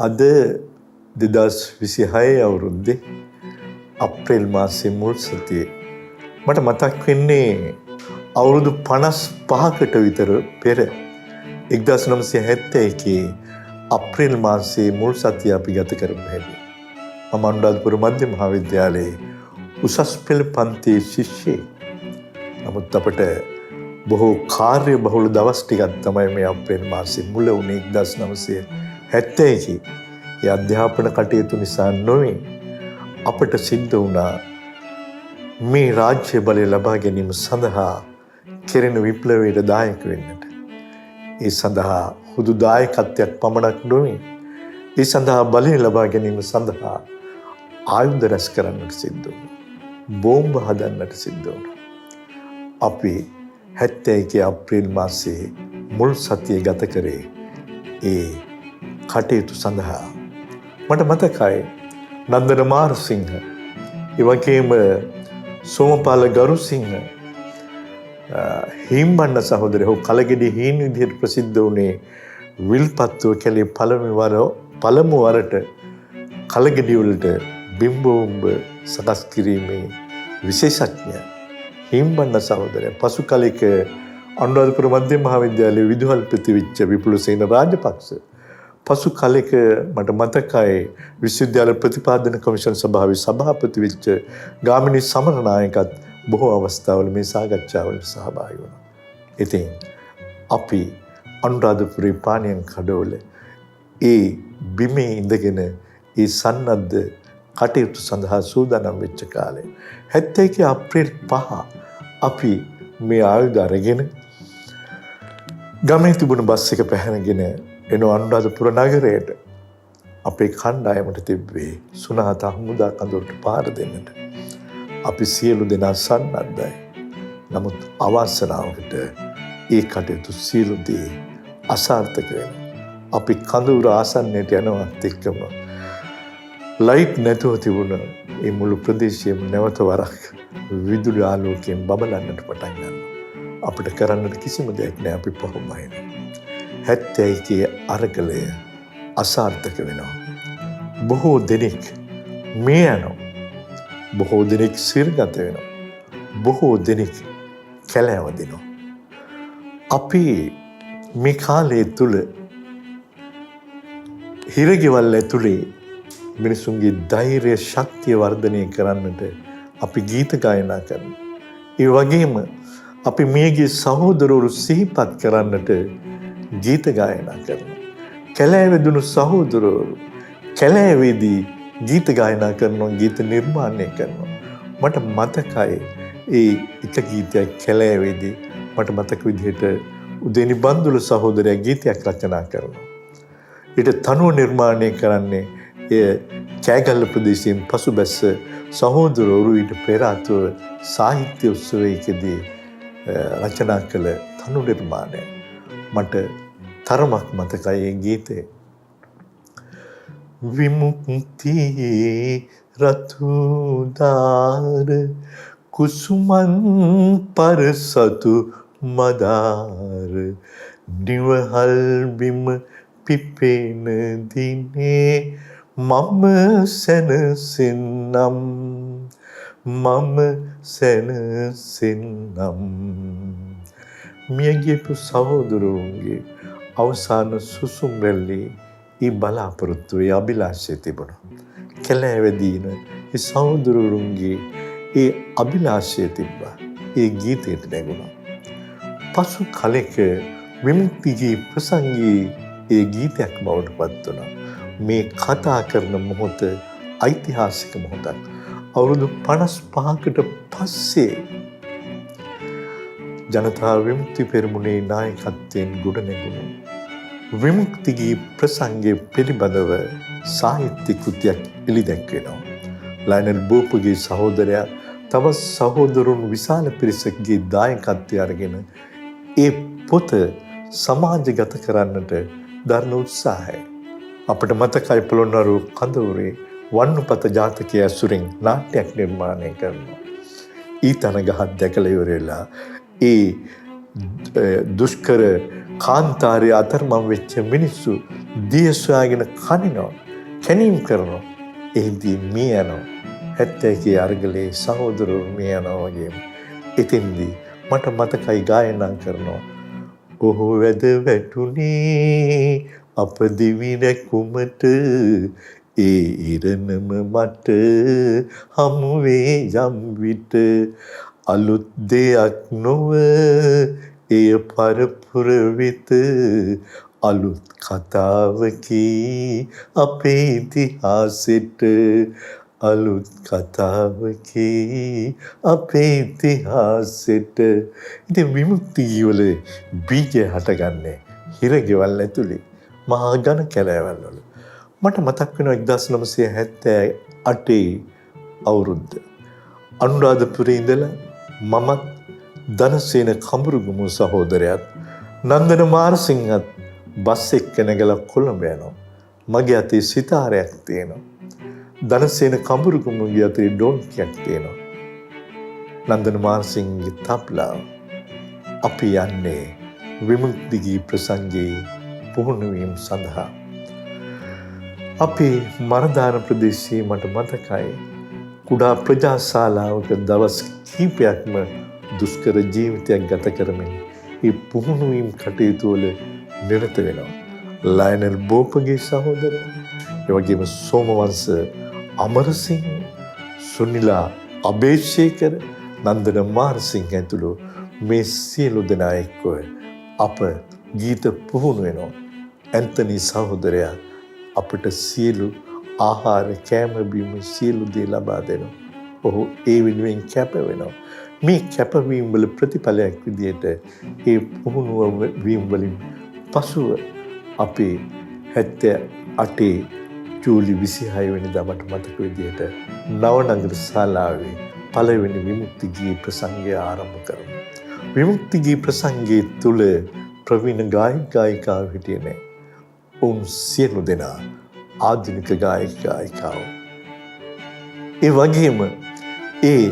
අද 2026 අවුරුද්දේ අප්‍රේල් මාසයේ මුල් සතියේ මට මතක් වෙන්නේ අවුරුදු 55කට විතර පෙර 1971 අප්‍රේල් මාසයේ මුල් සතිය අපි ගත කරමු හැටි. මම අනුරාධපුර මධ්‍ය මහාවිද්‍යාලයේ උසස් පෙළ පන්තියේ ශිෂ්‍යයෙක්. නමුත් අපට බොහෝ කාර්ය බහුල දවස් ටිකක් තමයි මේ අප්‍රේල් මාසයේ මුල වුණේ 1971. ඒ අධ්‍යාපන කටයුතු නිසා නොවේ අපට සිද්ධ වුණා මේ රාජ්‍ය බලය ලබා ගැනීම සඳහා කෙරෙන විප්ලවයට දායක වෙන්නට. ඒ සඳහා හුදු දායකත්වයක් පමණක් නොවේ. ඒ සඳහා බලය ලබා ගැනීම සඳහා ආයුධ රැස් කරන්නට සිද්ධ වුණා. බෝම්බ හදන්නට සිද්ධ වුණා. අපි 71 අප්‍රේල් මාසයේ මුල් සතිය ගත කරේ ඒ කටයුතු සඳහා. මට මතකයි නන්දන මාරසිංහ, ඒ වගේම සෝමපාල ගරුසිංහ, හිම්බන්න සහෝදරයෝ කලගෙඩි හීන් විදිහට ප්‍රසිද්ධ වුණේ විල්පත්තුව කැලේ පළමු වරට කලගෙඩි වලට බිම්බෝම්බ සකස් කිරීමේ විශේෂඥ හිම්බන්න සහෝදරයා. පසු කලෙක අනුරාධපුර මධ්‍ය මහාවිද්‍යාලයේ විදුහල්පති වෙච්ච විපුලසේන රාජපක්ෂ. පසු කලෙක මට මතකයි විශ්වවිද්‍යාල ප්‍රතිපාදන කොමිෂන් සභාවේ සභාපති වෙච්ච ගාමිණී සමරනායකත් බොහෝ අවස්ථාවල මේ සාකච්ඡාවලට සහභාගී වුණා. ඉතින් අපි අනුරාධපුරේ පානියන් කඩවල ඒ බිමේ ඉඳගෙන ඒ සන්නද්ධ කටයුතු සඳහා සූදානම් වෙච්ච කාලේ 71 අප්‍රේල් 5 අපි මේ ආයුධ අරගෙන ගමේ තිබුණ බස් එක පැහැරගෙන එන අනුරාධපුර නගරයට අපේ කණ්ඩායමට තිබ්බේ සුණහත හමුදා කඳවුරට පාර දෙන්නට. අපි සියලු දෙනා සන්නද්ධයි. නමුත් අවාසනාවකට ඒ කටයුතු සියලු දේ අසාර්ථක වෙනවා. අපි කඳවුර ආසන්නයට යනවත් එක්කම ලයිට් නැතුව තිබුණ ඒ මුළු ප්‍රදේශයම නැවත වරක් විදුලි ආලෝකයෙන් බබලන්නට පටන් ගන්නවා. අපිට කරන්නට කිසිම දෙයක් නැහැ. අපි පහුබහිනවා. 71 අරගලය අසාර්ථක වෙනවා. බොහෝ දෙනෙක් මේ යනවා. බොහෝ දෙනෙක් සිරගත වෙනවා. බොහෝ දෙනෙක් කැලෑවදිනවා. අපි මේ කාලය තුල හිරගෙවල් ඇතුලේ මිනිසුන්ගේ ධෛර්ය ශක්තිය වර්ධනය කරන්නට අපි ගීත ගායනා කරනවා. ඒ වගේම අපි මියගිය සහෝදරවරු සිහිපත් කරන්නට ගීත ගායනා කරනවා. කැලෑවැදුණු සහෝදරවරු කැලෑවේදී ගීත ගායනා කරනවා, ගීත නිර්මාණය කරනවා. මට මතකයි ඒ එක ගීතයක් කැලෑවේදී මට මතක විදිහට උදේනි බන්දුල සහෝදරයා ගීතයක් රචනා කරනවා. ඊට තනුව නිර්මාණය කරන්නේ එය කෑගල්ල ප්‍රදේශයෙන් පසුබැස්ස සහෝදරවරු ඊට පෙර ආතුව සාහිත්‍ය උත්සවයකදී රචනා කළ තනු නිර්මාණය. මට තරමක් මතකයි ඒ ගීතය. විමුක්ති රතුදාර කුසුමන් පරසතු මදාර නිවහල් බිම පිපෙන දිනේ මම සැනසෙන්නම් මියගියපු සහෝදරවරුන්ගේ අවසාන සුසුම් රැල්ලේ ඒ බලාපොරොත්තුවේ අභිලාෂය තිබුණා. කැලෑවැදීන ඒ සහෝදරවරුන්ගේ ඒ අභිලාෂය තිබ්බා. ඒ ගීතයට නැගුණා. පසු කලෙක විමුක්තිගේ ප්‍රසංගයේ ඒ ගීතයක් බවට පත් වුණා. මේ කතා කරන මොහොත ඓතිහාසික මොහොතක්. අවුරුදු 55කට පස්සේ ජනතා විමුක්ති පෙරමුණේ නායකත්වයෙන් ගොඩනැගුණු විමුක්තිගේ ප්‍රසංගය පිළිබඳව සාහිත්‍ය කෘතියක් එළිදැක්වෙනවා. ලයනල් බෝපගේ සහෝදරයා තවත් සහෝදරුන් විශාල පිරිසකගේ දායකත්වය අරගෙන ඒ පොත සමාජගත කරන්නට දරන උත්සාහය. අපට මතකයි පොළොන්නරුව කඳවුරේ වන්නපත ජාතකය ඇසුරින් නාට්‍යයක් නිර්මාණය කරනවා. ඊතන ගහක් දැකලා ඉවරලා ඒ දුෂ්කර කාන්තාරයේ අතරමං වෙච්ච මිනිස්සු දිය සොයාගෙන කනිනවා, කැනීම් කරනවා. එහිදී මිය යනවා. 71 අරගලේ සහෝදරවරු මිය යනවා වගේම. එතෙන්දී මට මතකයි ගායනා කරනවා. ඔහු වැද වැටුනේ අප දිවි රැකුමට, ඒ ඉරණම මට හමුවේ යම් විට, අලුත් දෙයක් නොව එය පරපුර වෙත, අලුත් කතාවකි අපේ ඉතිහාසෙට, අලුත් කතාවකි අපේ ඉතිහාසෙට. ඉතින් විමුක්ති ගීවල බීජය හටගන්නේ හිරගෙවල් ඇතුලේ මහා ඝන කැලෑවල් වල. මට මතක් වෙනවා 1978 අවුරුද්ද. අනුරාධපුරේ ඉඳලා මමත් ධනසේන කඹුරුගම සහෝදරයාත් නන්දන මාරසිංහත් බස් එක්ක නැගලා කොළඹ යනවා. මගේ අතේ සිතාරයක් තියෙනවා. ධනසේන කඹුරුගමගේ අතේ ඩොන්කියක් තියෙනවා. නන්දන මාරසිංහගේ තබ්ලා. අපි යන්නේ විමුක්ති ගී ප්‍රසංගයේ පුහුණු වීම සඳහා. අපි මරදාන ප්‍රදේශයේ මට මතකයි කුඩා ප්‍රජා ශාලාවක දවස් කිහිපයක්ම දුෂ්කර ජීවිතයක් ගත කරමින් ඒ පුහුණු වීම කටයුතු වල නිරත වෙනවා. ලයනල් බෝපගේ සහෝදරයා, ඒ වගේම සෝමවංශ අමරසිංහ, සුනිලා අබේශේකර, නන්දන මාරසිංහ ඇතුළු මේ සියලු දෙනා එක්ව අප ගීත පුහුණු වෙනවා. ඇන්තනි සහෝදරයා අපට සියලු ආහාර කෑම බීම සියලු දේ ලබා දෙනවා. ඔහු ඒ වෙනුවෙන් කැප වෙනවා. මේ කැපවීම වල ප්‍රතිඵලයක් විදියට ඒ පුහුණුව වීම වලින් පසුව අපේ 78 ජූලි 26 වෙනිදා මට මතක විදියට නවනගර ශාලාවේ පළවෙනි විමුක්ති ගී ප්‍රසංගය ආරම්භ කරමු. විමුක්ති ගී ප්‍රසංගයේ තුල ප්‍රවීණ ගායිකාව හිටියේ නැහැ. ඔවුන් සියලු දෙනා ආධුනික ගායිකාවෝ. ඒ වගේම ඒ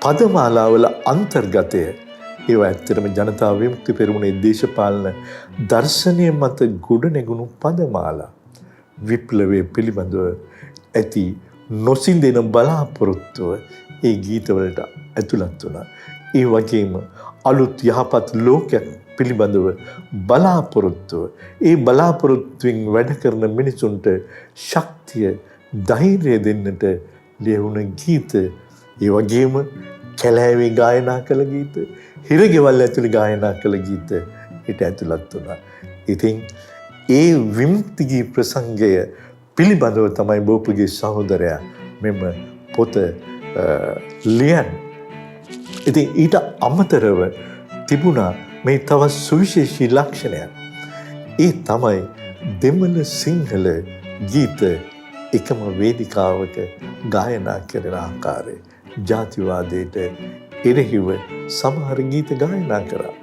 පදමාලාවල අන්තර්ගතය ඒවා ඇත්තටම ජනතා විමුක්ති පෙරමුණේ දේශපාලන දර්ශනය මත ගොඩනැගුණු පදමාලා. විප්ලවයේ පිළිබඳව ඇති නොසින්දෙන බලාපොරොත්තුව ඒ ගීතවලට ඇතුළත් වුණා. ඒ වගේම අලුත් යහපත් ලෝකයක් පිළිබඳව බලාපොරොත්තුව, ඒ බලාපොරොත්තුවෙන් වැඩ කරන මිනිසුන්ට ශක්තිය, ධෛර්යය දෙන්නට ලියවුණ ගීත, ඒ වගේම කැලෑවේ ගායනා කළ ගීත, හිරගෙවල් ඇතුළේ ගායනා කළ ගීත ඊට ඇතුළත් වුණා. ඉතින් ඒ විමුක්ති ගී ප්‍රසංගය පිළිබඳව තමයි බෝපගේ සහෝදරයා මෙම පොත ලියන්නේ. ඉතින් ඊට අමතරව තිබුණා මේ තවත් සුවිශේෂී ලක්ෂණයක්. ඒ තමයි දෙමළ සිංහල ගීත එකම වේදිකාවක ගායනා කරන ආකාරය. ජාතිවාදයට එරෙහිව සමහර ගීත ගායනා කරා.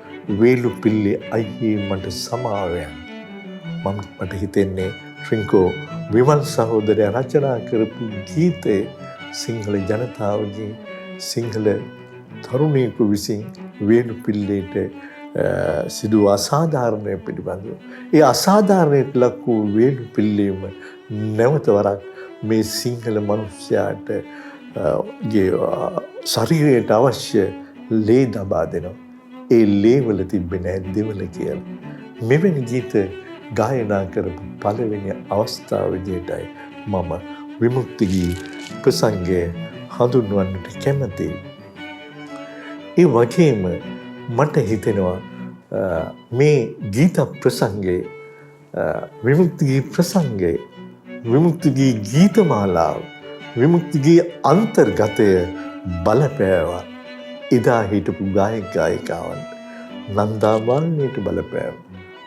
වේලු පිල්ලේ අයියේ මට සමාවයන්. මට හිතෙන්නේ ට්‍රින්කෝ විමල් සහෝදරයා රචනා කරපු ගීතේ සිංහල ජනතාවගේ, සිංහල තරුණයෙකු විසින් වේලු පිල්ලේට සිදු අසාධාරණය පිළිබඳව. ඒ අසාධාරණයට ලක් වූ වේලු පිල්ලීම නැවත වරක් මේ සිංහල මනුෂ්‍යයාට ශරීරයට අවශ්‍ය ලේ ලබා දෙනවා. ඒ ලේවල තිබෙන දෙවල කියලා. මෙවැනි ගීත ගායනා කරපු පළවෙනි අවස්ථාව විදිහටයි මම විමුක්ති ගී ප්‍රසංගය හඳුන්වන්නට කැමතියි. ඒ වගේම මට හිතෙනවා මේ ගීත ප්‍රසංගයේ විමුක්ති ගී ප්‍රසංගයේ විමුක්ති ගී ගීතමාලාව විමුක්ති ගී අන්තර්ගතය බලපෑවා එදා හිටපු ගායිකාවන්ට. නන්දා මාලිනියට බලපෑවා,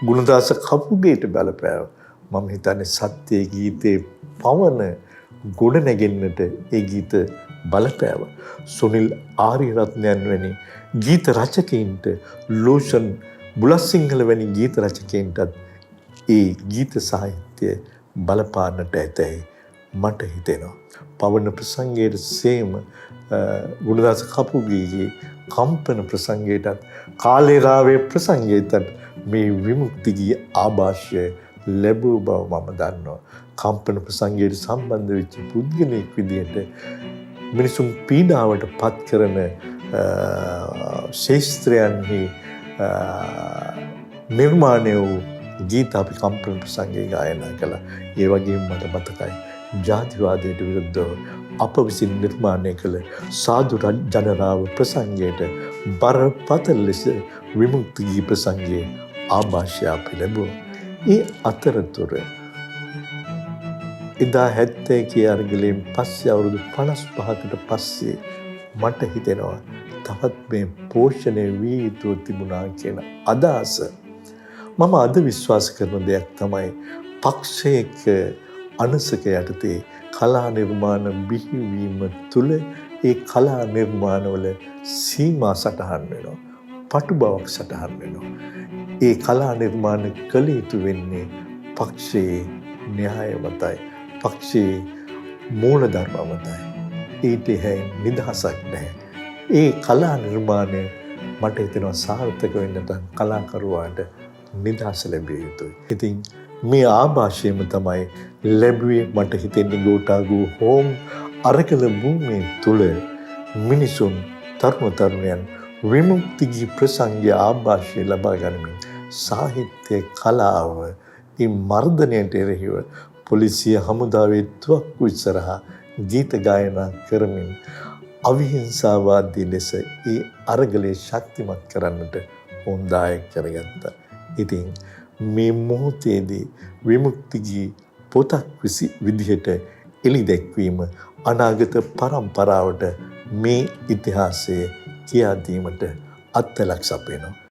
ගුණදාස කපුගේට බලපෑවා. මම හිතන්නේ සත්‍ය ගීතේ පවන ගොඩ නැගෙන්නට ඒ ගීත බලපෑවා. සුනිල් ආරියරත්නයන් වැනි ගීත රචකයින්ට, ලෝෂන් බුලත්සිංහල වැනි ගීත රචකයින්ටත් ඒ ගීත සාහිත්‍ය බලපාන්නට ඇතැයි මට හිතෙනවා. පවන ප්‍රසංගයට සේම ගුණදාස කපුගේගේ කම්පන ප්‍රසංගයටත්, කාලේ රාවේ ප්‍රසංගයටත් මේ විමුක්තිගී ආభాෂය ලැබූ බව මම දන්නවා. කම්පන ප්‍රසංගයට සම්බන්ධ වෙච්ච පුද්ගලයෙක් විදිහට මිනිසුන් පීඩාවට පත් කරන ශේස්ත්‍රයන්හි නිර්මාණය වූ ගීත අපි කම්පන ප්‍රසංගයේ ගායනා කළා. ඒ වගේම මට මතකයි ජාතිවාදයට විරුද්ධව අප විසින් නිර්මාණය කළ සාදු ජනරාව ප්‍රසංගයට බරපතල ලෙස විමුක්ති ගී ප්‍රසංගයේ ආభాෂය අපි ලැබුවා. ඒ අතරතුර එදා 70 අරගලයෙන් පස්සේ අවුරුදු 55කට පස්සේ මට හිතෙනවා තවත් මේ පෝෂණය වී යුතු තිබුණා කියන අදහස. මම අද විශ්වාස කරන දෙයක් තමයි පක්ෂයක අනසක යටතේ කලා නිර්මාණ බිහිවීම තුළ ඒ කලා නිර්මාණවල සීමා සටහන් වෙනවා. පටු බවක් සටහන් වෙනවා. ඒ කලා නිර්මාණ කළ යුතු වෙන්නේ පක්ෂයේ න්‍යාය මතයි. පක්ෂයේ මූලධර්ම මතයි. ඊට නිදහසක් නැහැ. ඒ කලා නිර්මාණය මට හිතෙනවා සාර්ථක වෙන්නට කලාකරුවාට නිදහස ලැබිය යුතුයි. ඉතින් මේ ආభాෂයම තමයි ලැබුවේ මට හිතෙන්නේ ගෝඨාගූ හෝම් අරගල භූමිය තුල මිනිසුන් තරුණයන් විමුක්තිගී ප්‍රසංගය ආభాෂය ලබා ගනිමින් සාහිත්‍ය කලාව මේ මර්ධනයට එරෙහිව පොලිසිය හමුදාවේ තුවක්කු ඉස්සරහා ගීත ගායනා කරමින් අවිහිංසාවාදී ලෙස ඒ අරගලේ ශක්තිමත් කරන්නට හොඳායක් කරගත්තා. ඉතින් මේ මොහොතේදී විමුක්තිගී පොතක් විදිහට එළි දැක්වීම අනාගත පරම්පරාවට මේ ඉතිහාසය කියා දීමට අත්ලක් සපයනවා.